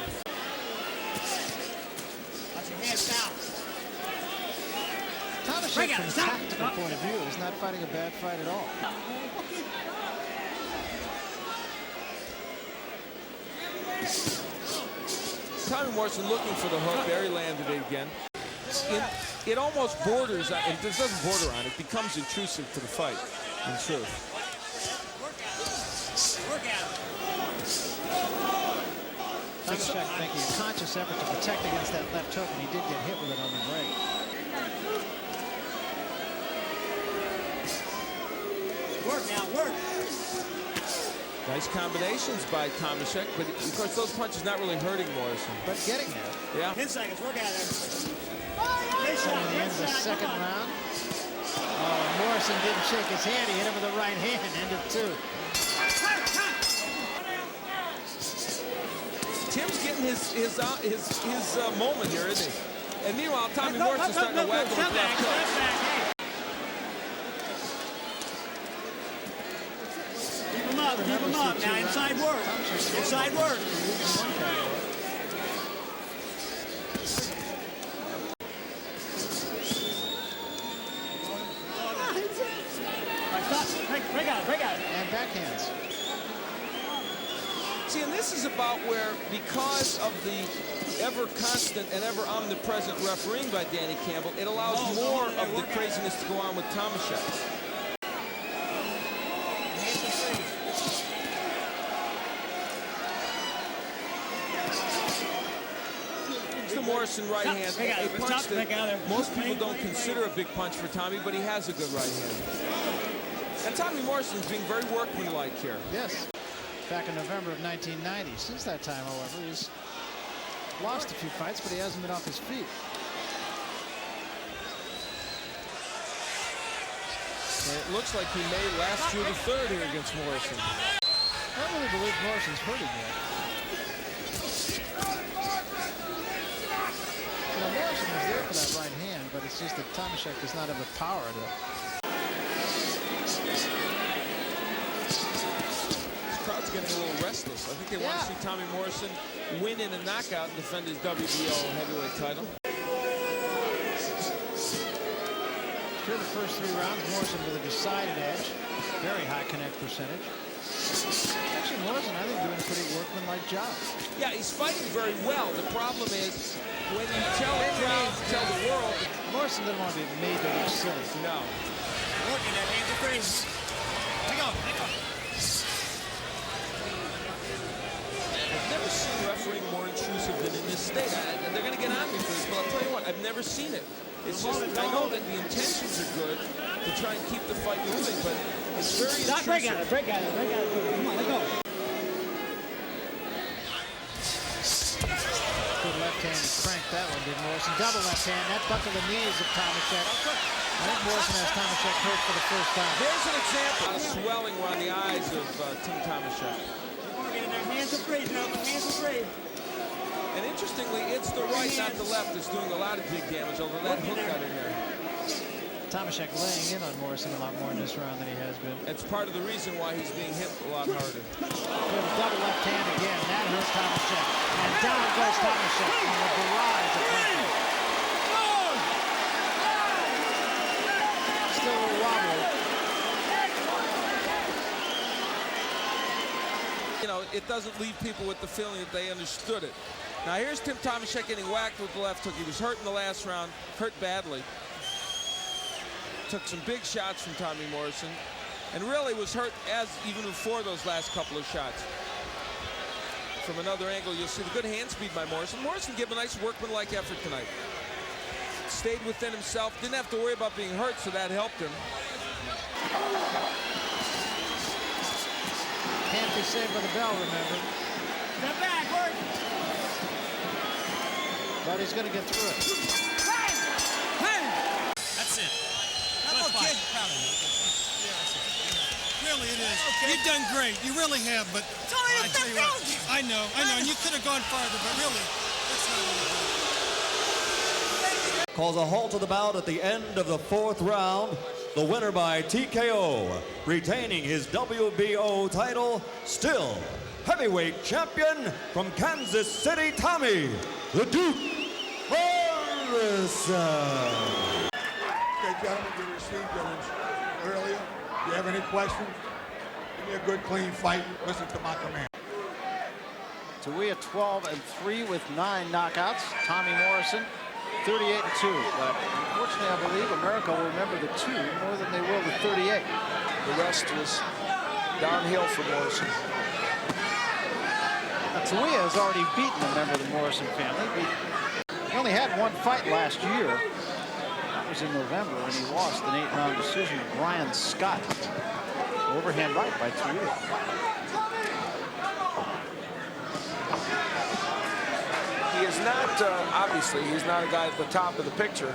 Watch your hands down. Tomashek, from a tactical point of view, is not fighting a bad fight at all. Tommy Morrison looking for the hook. There he landed it again. It almost borders, it doesn't border on, it becomes intrusive to the fight, in truth. Tomashek making a conscious effort to protect against that left hook, and he did get hit with it on the break. Work now, work. Nice combinations by Tomashek, but of course those punches not really hurting Morrison. But getting there. Yeah. 10 seconds, work at it. At the end of the second round. Morrison didn't shake his hand, he hit him with the right hand, ended 2. Tim's getting his moment here, isn't he? And meanwhile, Tommy Morrison's starting to whack him with left hook. Keep him up. Now inside work. Inside work. Break out it. And backhands. See, and this is about where, because of the ever constant and ever omnipresent refereeing by Danny Campbell, it allows more of the craziness to go on with Tomashek. Morrison right hand, a punch that most people don't consider a big punch for Tommy, but he has a good right hand. And Tommy Morrison's being very workmanlike here. Yes, back in November of 1990. Since that time, however, he's lost a few fights, but he hasn't been off his feet. And it looks like he may last through the third here against Morrison. I don't really believe Morrison's hurting yet. Morrison was there for that right hand, but it's just that Tomashek does not have the power to. This crowd's getting a little restless. I think they want to see Tommy Morrison win in a knockout and defend his WBO heavyweight title. Through the first 3 rounds, Morrison with a decided edge. Very high connect percentage. Actually, Morrison, I think, doing a pretty workmanlike job. Yeah, he's fighting very well. The problem is, when you tell the crowd, tell the world. Morrison doesn't want to be made to look silly. No. Working that hands are crazy. Hang on. I've never seen refereeing more intrusive than in this state. They're going to get on me for this, but I'll tell you what, I've never seen it. It's just, I know that the intentions are good to try and keep the fight moving, but it's very intrusive. Break at it. Come on, let go. Good left hand, he cranked that one, did Morrison. Double left hand, that buckled the knees of Tomashek. I think Morrison has Tomashek hurt for the first time. There's an example. A lot of swelling around the eyes of Tim Tomashek. Hands are free, gentlemen, hands are free. And interestingly, it's the right, not the left, that's doing a lot of big damage, although that hook got in there. Tomashek laying in on Morrison a lot more in this round than he has been. It's part of the reason why he's being hit a lot harder. Good double left hand again. That hurts Tomashek. And down goes Tomashek on the barrage of punches. Still a little wobbly. You know, it doesn't leave people with the feeling that they understood it. Now here's Tim Tomashek getting whacked with the left hook. He was hurt in the last round, hurt badly. Took some big shots from Tommy Morrison, and really was hurt as even before those last couple of shots. From another angle, you'll see the good hand speed by Morrison. Morrison gave a nice workmanlike effort tonight. Stayed within himself, didn't have to worry about being hurt, so that helped him. Can't be saved by the bell, remember. Step back, work. But he's going to get through it. That's it. Okay. Really, it is. Okay. You've done great. You really have, but I tell you what, I know, and you could have gone farther, but really, that's not really. Calls a halt to the bout at the end of the 4th round. The winner by TKO, retaining his WBO title, still heavyweight champion from Kansas City, Tommy the Duke Morrison. Okay, gentlemen, you received your earlier. Do you have any questions? Give me a good, clean fight. Listen to my command. Toia 12-3 with 9 knockouts. Tommy Morrison 38-2. But unfortunately, I believe America will remember the 2 more than they will the 38. The rest was downhill for Morrison. Now, Toia has already beaten a member of the Morrison family. He only had 1 fight last year. That was in November when he lost an 8-round decision to Brian Scott. Overhand right by Toia. He is not, obviously, he's not a guy at the top of the picture.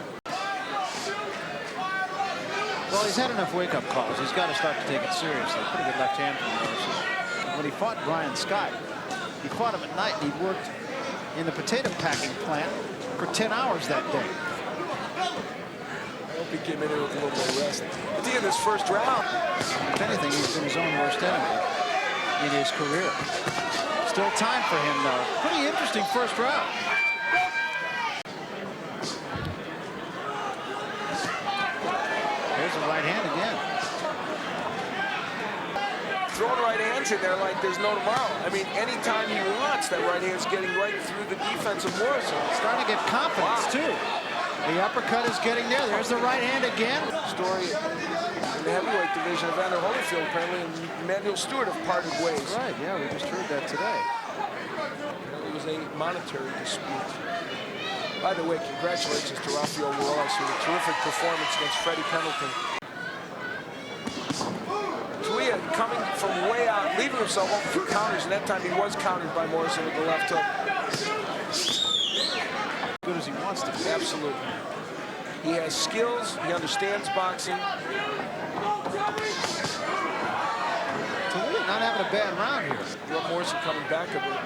Well, he's had enough wake-up calls. He's got to start to take it seriously. Pretty good left hand from Morrison. When he fought Brian Scott, he fought him at night, and he worked in the potato packing plant for 10 hours that day. I hope he came in here with a little more rest. At the end of this first round. If anything, he's been his own worst enemy in his career. Still time for him, though. Pretty interesting first round. There's a right hand again. Throwing right hands in there like there's no tomorrow. I mean, anytime he wants, that right hand's getting right through the defense of Morrison. Starting to get confidence, too. The uppercut is getting there. There's the right hand again. Story in the heavyweight division of Vander Holyfield, apparently, and Manuel Stewart have parted ways. Right, yeah, we just heard that today. It was a monetary dispute. By the way, congratulations to Rafael Ruiz for a terrific performance against Freddie Pendleton. Toia coming from way out, leaving himself open for counters, and that time he was countered by Morrison with the left hook. Good as he wants to be. Absolutely. He has skills, he understands boxing. Toia not having a bad round here. Morrison coming back a bit.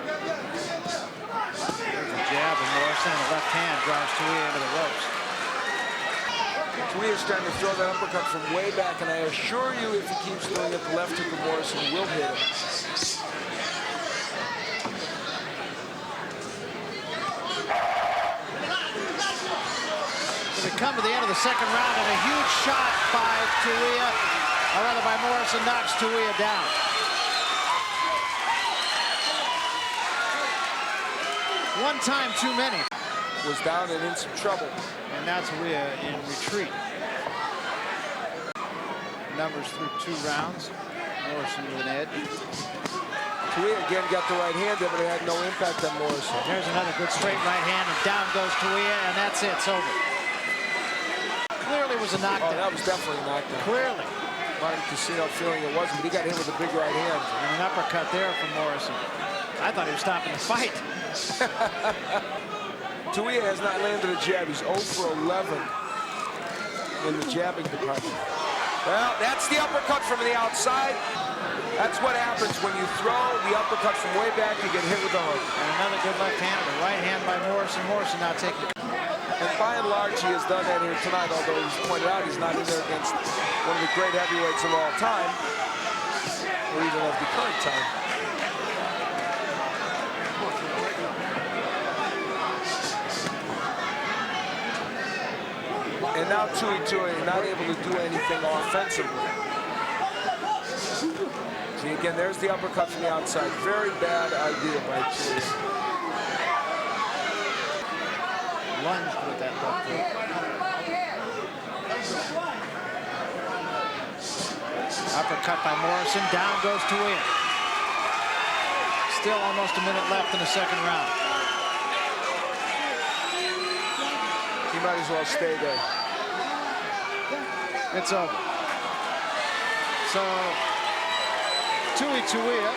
There's a jab, and Morrison on the left hand drives Toia into the ropes. Toia's starting to throw that uppercut from way back, and I assure you, if he keeps doing it, the left hook of Morrison will hit him. We come to the end of the second round, and a huge shot by Toia, or rather by Morrison, knocks Toia down. One time too many. Was down and in some trouble. And now Toia in retreat. Numbers through 2 rounds. Morrison with an edge. Toia again got the right hand there, but it had no impact on Morrison. There's another good straight right hand, and down goes Toia, and that's it. It's over. Clearly was a knockdown. Oh, that was definitely a knockdown. Clearly. Martin Casino feeling it wasn't, but he got hit with a big right hand. And an uppercut there from Morrison. I thought he was stopping the fight. Toia has not landed a jab. He's 0 for 11 in the jabbing department. Well, that's the uppercut from the outside. That's what happens when you throw the uppercut from way back, you get hit with the hook. And another good left hand, the right hand by Morrison. Morrison now taking it. And by and large, he has done that here tonight, although he's pointed out he's not in there against one of the great heavyweights of all time, or even of the current time. And now Toia not able to do anything offensively. See, again, there's the uppercut from the outside. Very bad idea by Toia. Lunged with that left hook. Uppercut by Morrison. Down goes Toia. Still almost a minute left in the second round. He might as well stay there. It's over. So, Toia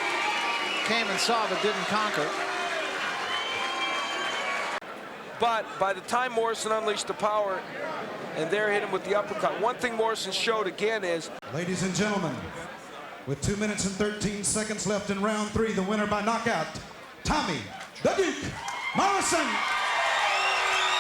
came and saw but didn't conquer. But by the time Morrison unleashed the power and there hit him with the uppercut, one thing Morrison showed again is... Ladies and gentlemen, with 2 minutes and 13 seconds left in round 3, the winner by knockout, Tommy "The Duke" Morrison.